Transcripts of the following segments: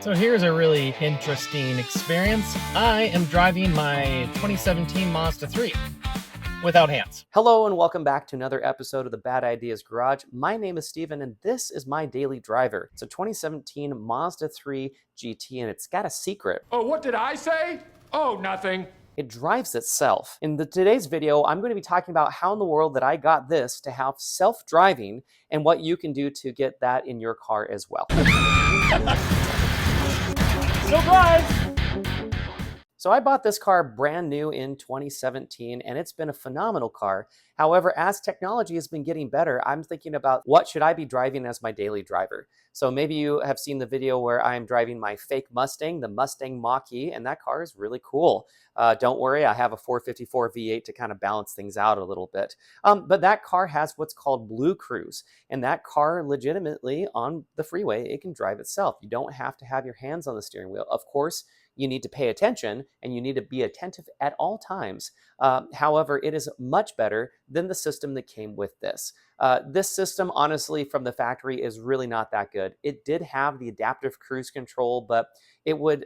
So here's a really interesting experience. I am driving my 2017 Mazda 3 without hands. Hello and welcome back to another episode of the Bad Ideas Garage. My name is Steven and this is my daily driver. It's a 2017 Mazda 3 GT and it's got a secret. Oh, what did I say? Oh, nothing. It drives itself. In today's video, I'm going to be talking about how in the world that I got this to have self-driving and what you can do to get that in your car as well. Still drives! So I bought this car brand new in 2017 and it's been a phenomenal car. However, as technology has been getting better, I'm thinking about what should I be driving as my daily driver. So maybe you have seen the video where I'm driving my fake Mustang, the Mustang Mach-E, and that car is really cool. Don't worry, I have a 454 V8 to kind of balance things out a little bit. But that car has what's called Blue Cruise, and that car legitimately on the freeway, it can drive itself. You don't have to have your hands on the steering wheel. Of course, you need to pay attention and you need to be attentive at all times. However, it is much better than the system that came with this. This system, honestly, from the factory is really not that good. It did have the adaptive cruise control, but it would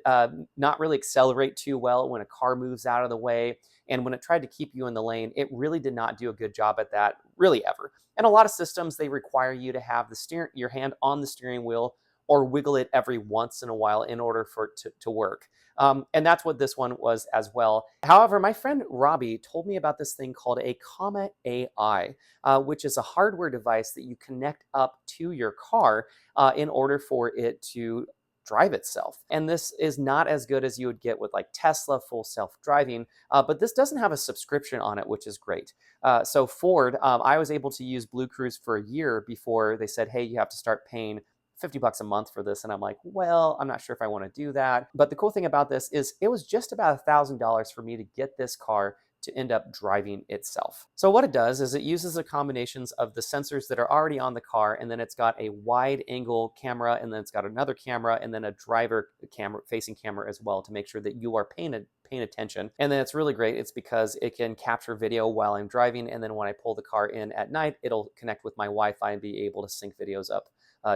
not really accelerate too well when a car moves out of the way. And when it tried to keep you in the lane, it really did not do a good job at that, really ever. And a lot of systems, they require you to have your hand on the steering wheel or wiggle it every once in a while in order for it to work. And that's what this one was as well. However, my friend Robbie told me about this thing called a Comma AI, which is a hardware device that you connect up to your car in order for it to drive itself. And this is not as good as you would get with like Tesla full self-driving, but this doesn't have a subscription on it, which is great. So Ford, I was able to use Blue Cruise for a year before they said, hey, you have to start paying $50 a month for this. And I'm like, well, I'm not sure if I want to do that. But the cool thing about this is it was just about $1,000 for me to get this car to end up driving itself. So what it does is it uses a combinations of the sensors that are already on the car, and then it's got a wide angle camera, and then it's got another camera, and then a driver camera facing camera as well to make sure that you are paying attention. And then it's really great. It's because it can capture video while I'm driving, and then when I pull the car in at night, it'll connect with my Wi-Fi and be able to sync videos up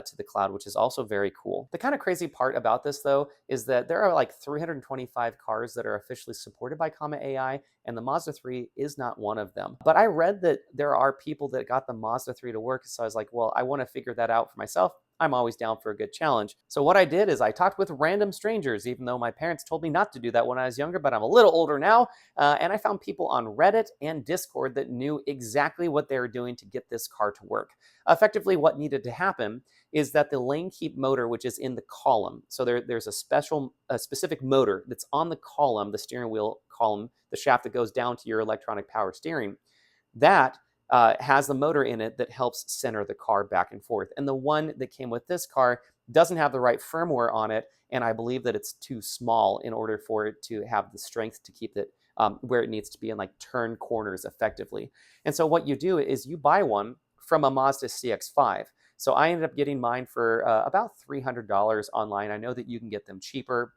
to the cloud, which is also very cool. The kind of crazy part about this, though, is that there are like 325 cars that are officially supported by Comma AI, and the Mazda 3 is not one of them. But I read that there are people that got the Mazda 3 to work, so I was like, well, I want to figure that out for myself. I'm always down for a good challenge. So what I did is I talked with random strangers, even though my parents told me not to do that when I was younger, but I'm a little older now. And I found people on Reddit and Discord that knew exactly what they were doing to get this car to work. Effectively, what needed to happen is that the lane keep motor, which is in the column, so there's a specific motor that's on the column, the steering wheel column, the shaft that goes down to your electronic power steering, that has the motor in it that helps center the car back and forth. And the one that came with this car doesn't have the right firmware on it, and I believe that it's too small in order for it to have the strength to keep it where it needs to be and like turn corners effectively. And so what you do is you buy one from a Mazda CX-5. So I ended up getting mine for about $300 online. I know that you can get them cheaper,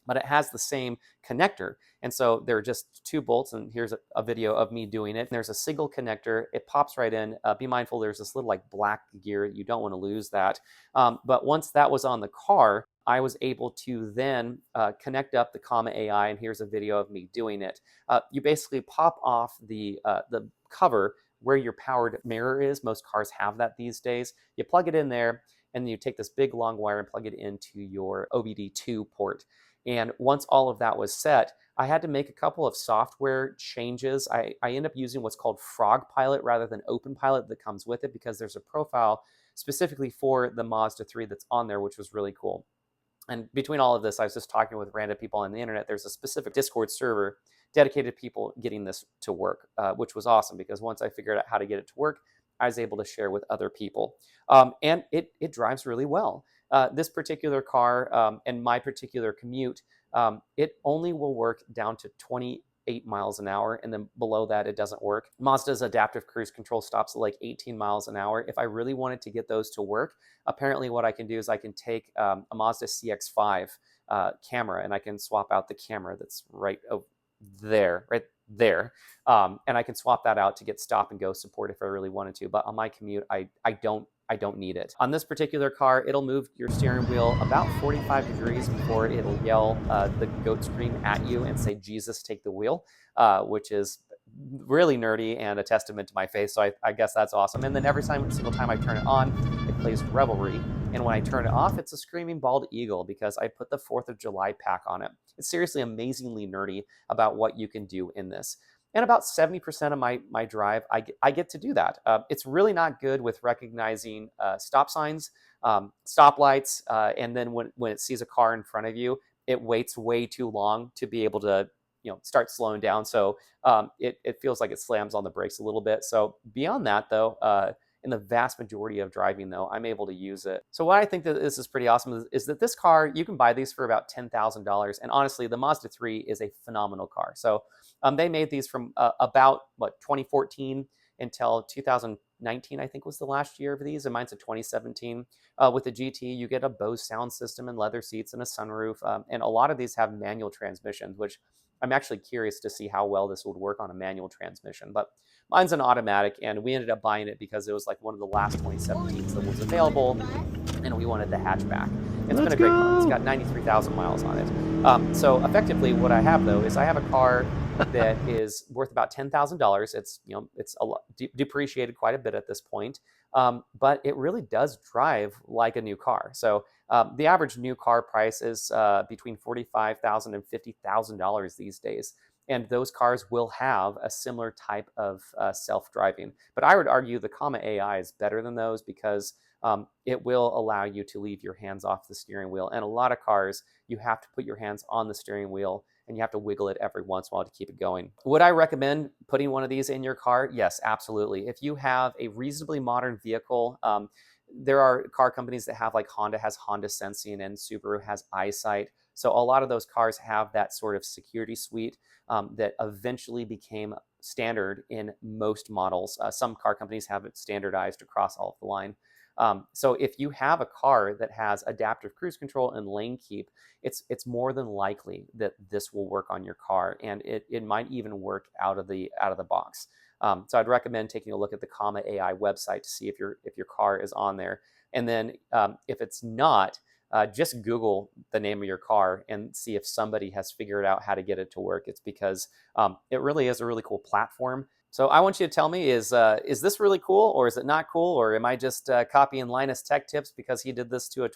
but it has the same connector. And so they're just two bolts, and here's a video of me doing it. And there's a single connector. It pops right in. Be mindful, there's this little like black gear. You don't want to lose that. But once that was on the car, I was able to then connect up the Comma AI, and here's a video of me doing it. You basically pop off the cover where your powered mirror is. Most cars have that these days. You plug it in there, and then you take this big long wire and plug it into your OBD2 port. And once all of that was set, I had to make a couple of software changes. I end up using what's called FrogPilot rather than OpenPilot that comes with it, because there's a profile specifically for the Mazda 3 that's on there, which was really cool. And between all of this, I was just talking with random people on the internet. There's a specific Discord server dedicated to people getting this to work, which was awesome, because once I figured out how to get it to work, I was able to share with other people. And it drives really well. This particular car and my particular commute, it only will work down to 28 miles an hour, and then below that, it doesn't work. Mazda's adaptive cruise control stops at like 18 miles an hour. If I really wanted to get those to work, apparently what I can do is I can take a Mazda CX-5 camera, and I can swap out the camera that's right there. And I can swap that out to get stop and go support if I really wanted to. But on my commute, I don't need it. On this particular car, it'll move your steering wheel about 45 degrees before it'll yell the goat scream at you and say, "Jesus, take the wheel," which is really nerdy and a testament to my faith. So I guess that's awesome. And then every single time I turn it on, it plays Revelry. And when I turn it off, it's a screaming bald eagle because I put the 4th of July pack on it. It's seriously amazingly nerdy about what you can do in this. And about 70% of my drive, I get to do that. It's really not good with recognizing stop signs, stoplights, and then when it sees a car in front of you, it waits way too long to be able to start slowing down. So it feels like it slams on the brakes a little bit. So beyond that, though, in the vast majority of driving, though, I'm able to use it. So what I think that this is pretty awesome is that this car, you can buy these for about $10,000. And honestly, the Mazda 3 is a phenomenal car. So they made these from about, 2014 until 2019, I think was the last year of these. And mine's a 2017. With the GT, you get a Bose sound system and leather seats and a sunroof. And a lot of these have manual transmissions, which I'm actually curious to see how well this would work on a manual transmission. But mine's an automatic, and we ended up buying it because it was like one of the last 2017s that was available, and we wanted the hatchback. It's been a great car. It's got 93,000 miles on it. So effectively, what I have, though, is I have a car that is worth about $10,000. It's it's a lot, depreciated quite a bit at this point, but it really does drive like a new car. So the average new car price is between $45,000 and $50,000 these days. And those cars will have a similar type of self-driving. But I would argue the Comma AI is better than those because it will allow you to leave your hands off the steering wheel. And a lot of cars, you have to put your hands on the steering wheel and you have to wiggle it every once in a while to keep it going. Would I recommend putting one of these in your car? Yes, absolutely. If you have a reasonably modern vehicle, there are car companies that have, like Honda has Honda Sensing and Subaru has EyeSight. So a lot of those cars have that sort of security suite that eventually became standard in most models. Some car companies have it standardized across all of the line. So if you have a car that has adaptive cruise control and lane keep, it's more than likely that this will work on your car, and it might even work out of the box. So I'd recommend taking a look at the Comma AI website to see if your car is on there. And then if it's not, just Google the name of your car and see if somebody has figured out how to get it to work. It's because it really is a really cool platform. So I want you to tell me, is this really cool or is it not cool? Or am I just copying Linus Tech Tips because he did this to a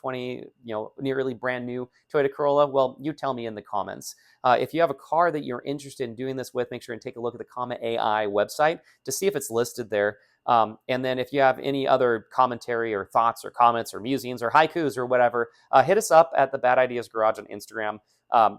nearly brand new Toyota Corolla? Well, you tell me in the comments. If you have a car that you're interested in doing this with, make sure and take a look at the Comma AI website to see if it's listed there. And then if you have any other commentary or thoughts or comments or musings or haikus or whatever, hit us up at the Bad Ideas Garage on Instagram.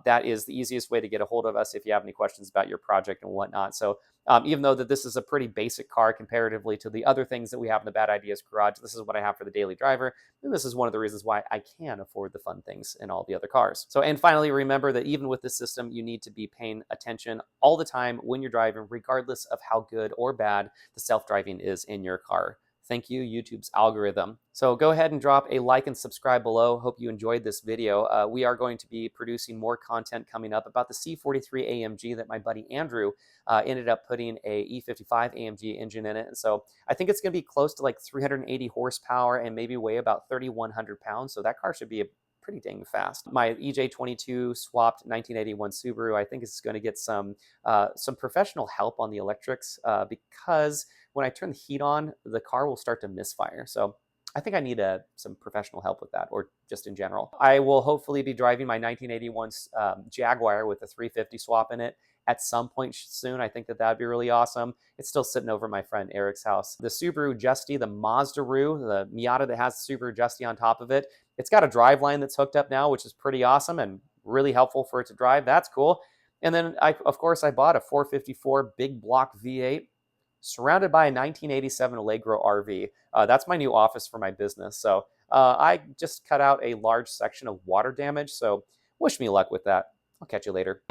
That is the easiest way to get a hold of us if you have any questions about your project and whatnot. So even though that this is a pretty basic car comparatively to the other things that we have in the Bad Ideas Garage, this is what I have for the daily driver. And this is one of the reasons why I can afford the fun things in all the other cars. So, and finally, remember that even with this system, you need to be paying attention all the time when you're driving, regardless of how good or bad the self-driving is in your car. Thank you, YouTube's algorithm. So go ahead and drop a like and subscribe below. Hope you enjoyed this video. We are going to be producing more content coming up about the C43 AMG that my buddy Andrew ended up putting a E55 AMG engine in it. And so I think it's going to be close to like 380 horsepower and maybe weigh about 3,100 pounds. So that car should be pretty dang fast. My EJ22 swapped 1981 Subaru, I think is going to get some professional help on the electrics because when I turn the heat on, the car will start to misfire. So I think I need some professional help with that, or just in general. I will hopefully be driving my 1981 Jaguar with a 350 swap in it at some point soon. I think that would be really awesome. It's still sitting over my friend Eric's house. The Subaru Justy, the Mazda-Roo, the Miata that has the Subaru Justy on top of it, it's got a driveline that's hooked up now, which is pretty awesome and really helpful for it to drive. That's cool. And then, of course, I bought a 454 big block V8 surrounded by a 1987 Allegro RV. That's my new office for my business. So I just cut out a large section of water damage. So wish me luck with that. I'll catch you later.